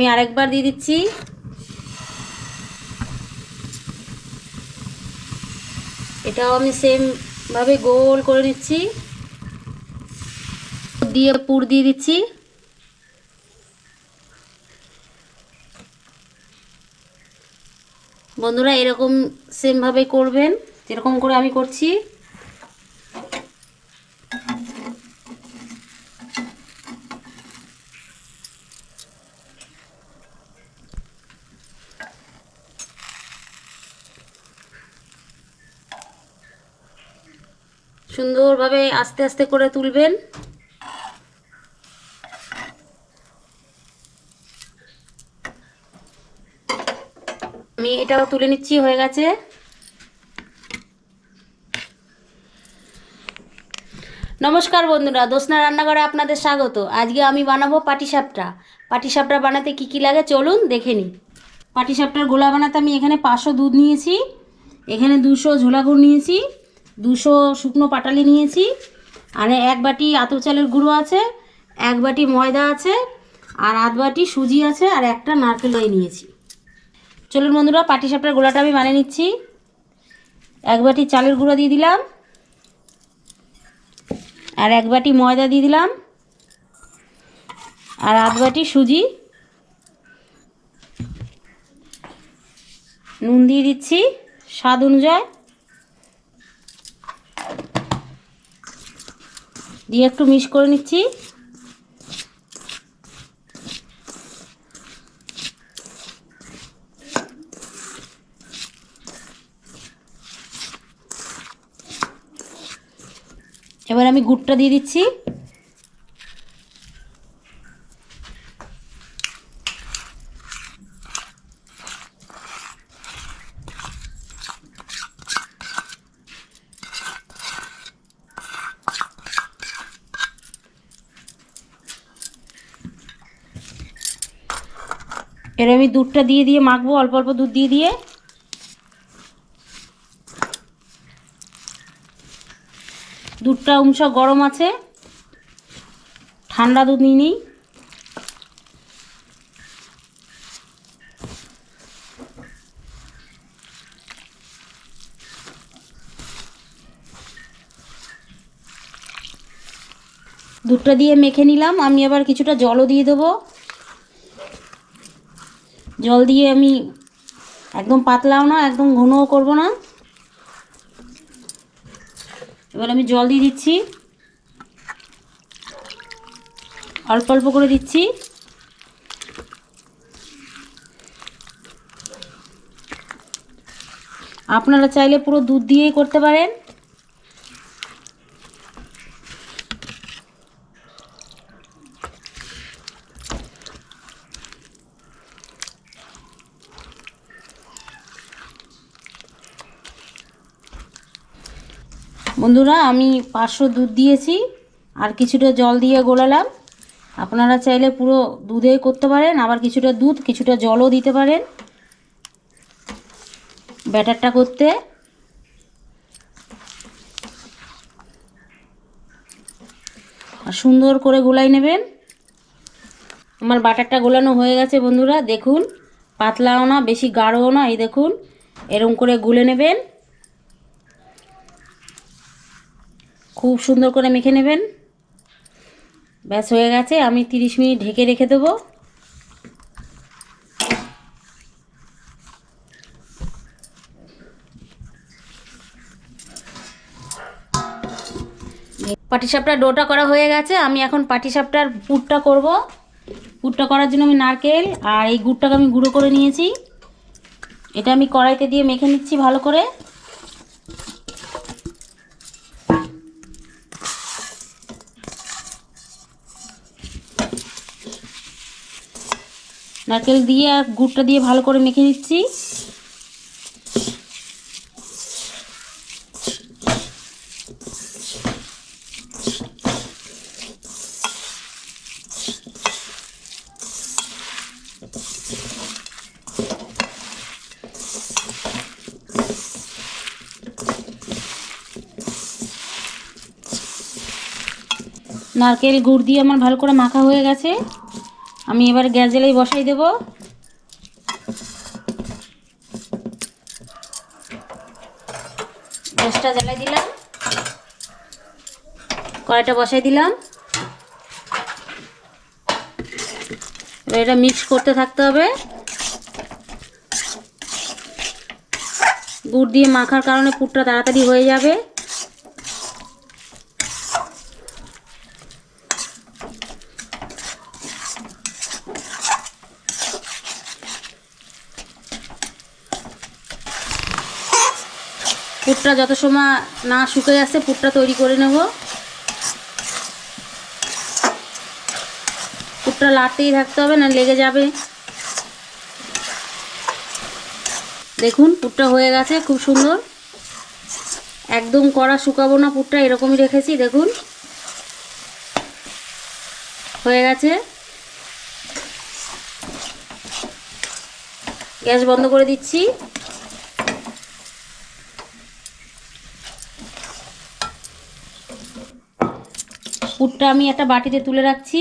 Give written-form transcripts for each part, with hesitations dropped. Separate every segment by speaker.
Speaker 1: আমি আরেকবার দিয়ে দিচ্ছি। এটাও আমি সেম ভাবে গোল করে নিচ্ছি, দিয়ে পুর দিয়ে দিচ্ছি। বন্ধুরা এরকম সেম ভাবে করবেন যেরকম করে আমি করছি। সুন্দরভাবে আস্তে আস্তে করে তুলবেন। আমি এটাও তুলে নিচ্ছি, হয়ে গেছে। নমস্কার বন্ধুরা, দোসনা রান্নাঘরে আপনাদের স্বাগত। আজকে আমি বানাবো পাটিসাপটা। পাটিসাপটা বানাতে কি কি লাগে চলুন দেখে নিই। পাটিসাপটার গোলা বানাতে আমি এখানে 500 দুধ নিয়েছি, এখানে 200 ঝোলা গুড় নিয়েছি, 200 শুকনো পাটালি নিয়েছি, আর 1 বাটি আতপ চালের গুঁড়ো আছে, 1 বাটি ময়দা আছে, আর আধ বাটি সুজি আছে, আর একটা নারকেল নিয়েছি। চলুন বন্ধুরা পাটিসাপটার গোলাটা আমি বানিয়ে নিচ্ছি। 1 বাটি চালের গুঁড়ো দিয়ে দিলাম, আর 1 বাটি ময়দা দিয়ে দিলাম, আর আধ বাটি সুজি, নুন দিয়ে দিচ্ছি স্বাদ অনুযায়ী, দিয়ে একটু মিক্স করে নিচ্ছি। এবার আমি গুড়টা দিয়ে দিচ্ছি। এর আমি দুধটা দিয়ে দিয়ে মাখবো, অল্প অল্প দুধ দিয়ে দিয়ে। দুধটা অংশ গরম আছে, ঠান্ডা দুধ নিই নি। দুধটা দিয়ে মেখে নিলাম। আমি আবার কিছুটা জলও দিয়ে দেবো। জল দিয়ে আমি একদম পাতলাও না একদম ঘনও করব না। এবার আমি জল দিয়ে দিচ্ছি, অল্প অল্প করে দিচ্ছি। আপনারা চাইলে পুরো দুধ দিয়েই করতে পারেন। বন্ধুরা আমি 500 দুধ দিয়েছি, আর কিছুটা জল দিয়ে গোলালাম। আপনারা চাইলে পুরো দুধেই করতে পারেন, আবার কিছুটা দুধ কিছুটা জলও দিতে পারেন ব্যাটারটা করতে। আর সুন্দর করে গোলাই নেবেন। আমার বাটারটা গোলানো হয়ে গেছে বন্ধুরা, দেখুন পাতলাও না বেশি গাঢ়ও না, এই দেখুন এরকম করে গুলে নেবেন। খুব সুন্দর করে মেখে নেবেন। ব্যাস হয়ে গেছে। আমি 30 মিনিট ঢেকে রেখে দেবো। পাটিসাপটার ডোটা করা হয়ে গেছে। আমি এখন পাটিসাপটার পুরটা করব। পুরটা করার জন্য আমি নারকেল আর এই গুড়টাকে আমি গুঁড়ো করে নিয়েছি, এটা আমি কড়াইতে দিয়ে মেখে নিচ্ছি ভালো করে। নারকেল দিয়ে আর গুড়টা দিয়ে ভালো করে মেখে নিচ্ছি। নারকেল গুড় দিয়ে আমার ভালো করে মাখা হয়ে গেছে। আমি এবার গ্যাস জ্বালাই বসাই দেব। গ্যাসটা জ্বালাই দিলাম, কড়াইটা বসাই দিলাম। এবার এটা মিক্স করতে থাকতে হবে। গুড় দিয়ে মাখার কারণে পুরটা তাড়াতাড়ি হয়ে যাবে। পুরটা যত সময় না শুকিয়ে আসছে পুরটা তৈরি করে নেব। পুরটা লাড়তেই থাকতে হবে, না লেগে যাবে। দেখুন পুরটা হয়ে গেছে খুব সুন্দর। একদম কড়া শুকাবো না, পুরটা এরকমই রেখেছি। দেখুন হয়ে গেছে। গ্যাস বন্ধ করে দিচ্ছি। পুরটা আমি একটা বাটিতে তুলে রাখছি।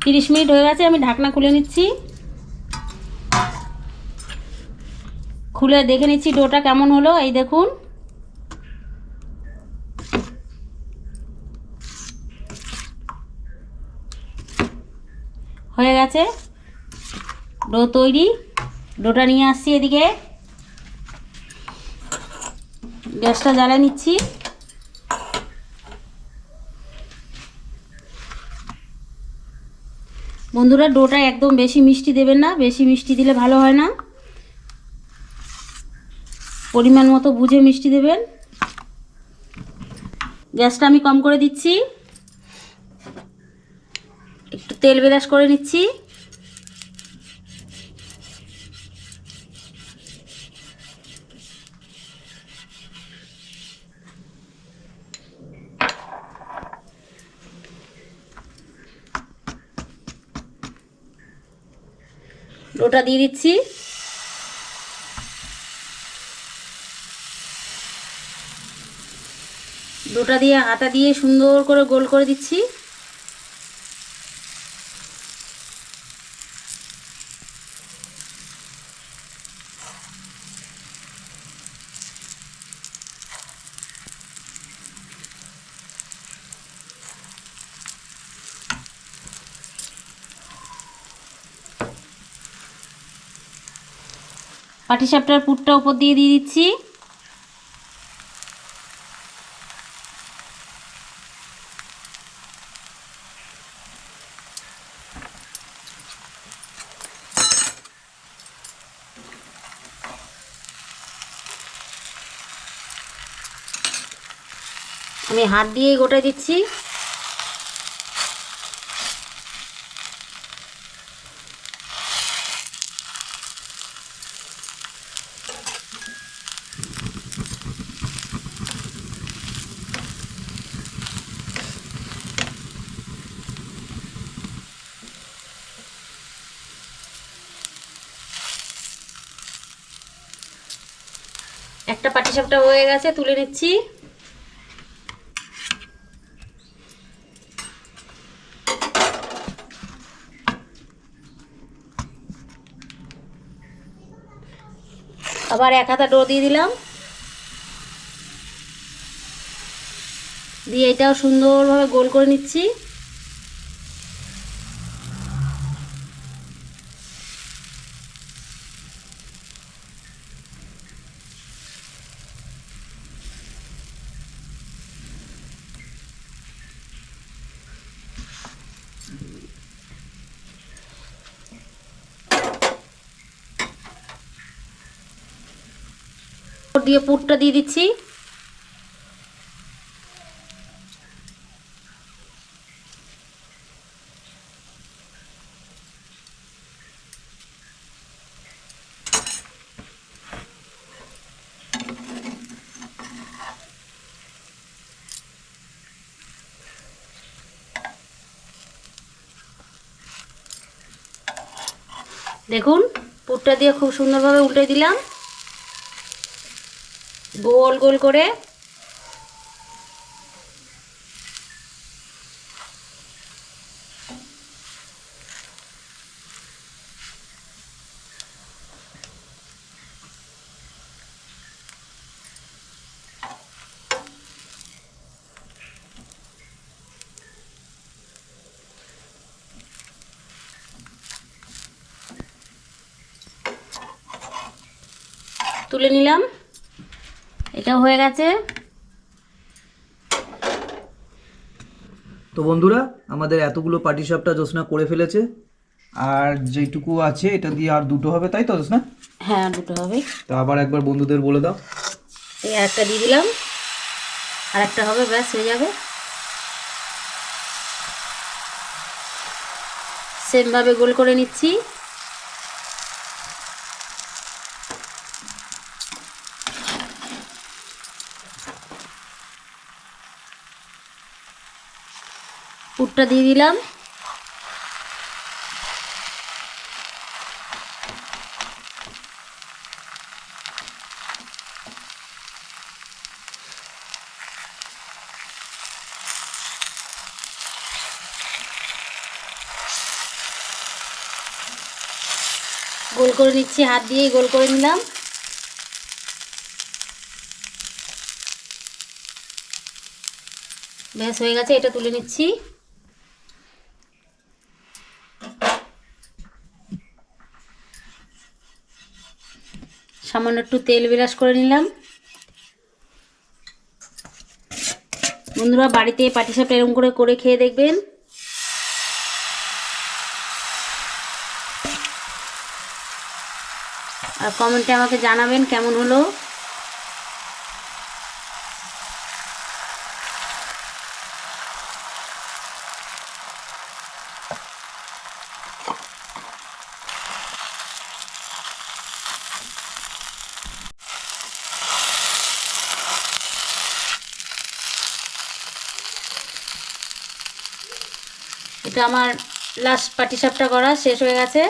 Speaker 1: তিরিশ মিনিট হয়ে গেছে, আমি ঢাকনা খুলে নিচ্ছি। খুলে দেখে নিচ্ছি ডোটা কেমন হলো। এই দেখুন হয়ে গেছে, ডো তৈরি। ডোটা নিয়ে আসছি এদিকে, গ্যাসটা জ্বালিয়ে নিচ্ছি। বন্ধুরা ডোটা একদম বেশি মিষ্টি দেবেন না, বেশি মিষ্টি দিলে ভালো হয় না। পরিমাণ মতো বুঝে মিষ্টি দেবেন। গ্যাসটা আমি কম করে দিচ্ছি, একটু তেল ব্রাশ করে নিচ্ছি। ডোটা দিয়ে দিচ্ছি। ডোটা দিয়ে হাতা দিয়ে সুন্দর করে গোল করে দিচ্ছি। পাটিসাপটার পুরটা উপর দিয়ে দিয়ে দিচ্ছি। আমি হাত দিয়ে গোটাই দিচ্ছি। একটা পাটিসাপটা হয়ে গেছে, তুলে নিচ্ছি। আবার এক হাতা ডো দিয়ে দিলাম, দিয়ে এটাও সুন্দরভাবে গোল করে নিচ্ছি। দিয়ে পুরটা দিয়ে দিচ্ছি। দেখুন পুরটা দিয়ে খুব সুন্দরভাবে উল্টে দিলাম গোল গোল করে। তুলে নিলাম, এটাও হয়ে গেছে।
Speaker 2: তো বন্ধুরা, আমাদের এতগুলো পাটিসাপটা জ্যোৎস্না করে ফেলেছে, আর যেটুকু আছে এটা দিয়ে আর দুটো হবে, তাই তো জ্যোৎস্না?
Speaker 1: হ্যাঁ, দুটো হবে।
Speaker 2: তো আবার একবার বন্ধুদের বলে দাও।
Speaker 1: এই একটা দিয়ে দিলাম, আর একটা হবে, ব্যাস হয়ে যাবে। সেমভাবে গোল করে নিচ্ছি। পুরটা দিয়ে দিলাম, গোল করে নিচ্ছি, হাত দিয়েই গোল করে নিলাম। ব্যাস হয়ে গেছে, এটা তুলে নিচ্ছি। সামান্য একটু তেল ব্রাশ করে নিলাম। বন্ধুরা, বাড়িতে পাটিসাপটা এরকম করে করে খেয়ে দেখবেন। আর কমেন্টে আমাকে জানাবেন কেমন হলো। এটা আমার লাস্ট পাটিসাপটা করা শেষ হয়ে গেছে,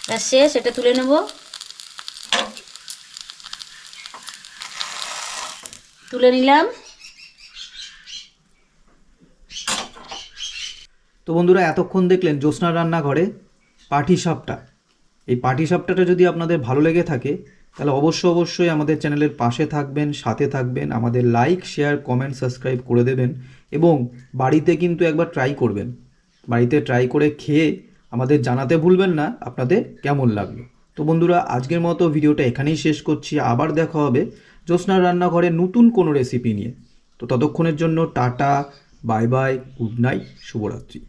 Speaker 1: ব্যাস শেষ। এটা তুলে নেব, তুলে নিলাম।
Speaker 2: তো বন্ধুরা, এতক্ষণ দেখলেন জ্যোৎস্নার রান্নাঘরে পাটিসাপটা। এই পাটিসাপটাটা যদি আপনাদের ভালো লেগে থাকে তাহলে অবশ্যই আমাদের চ্যানেলের পাশে থাকবেন, সাথে থাকবেন, আমাদের লাইক, শেয়ার, কমেন্ট, সাবস্ক্রাইব করে দেবেন, এবং বাড়িতে কিন্তু একবার ট্রাই করবেন। বাড়িতে ট্রাই করে খেয়ে আমাদের জানাতে ভুলবেন না আপনাদের কেমন লাগলো। তো বন্ধুরা, আজকের মতো ভিডিওটা এখানেই শেষ করছি। আবার দেখা হবে জ্যোৎস্নার রান্নাঘরে নতুন কোনো রেসিপি নিয়ে। তো ততক্ষণের জন্য tata, bye bye, good night, শুভরাত্রি।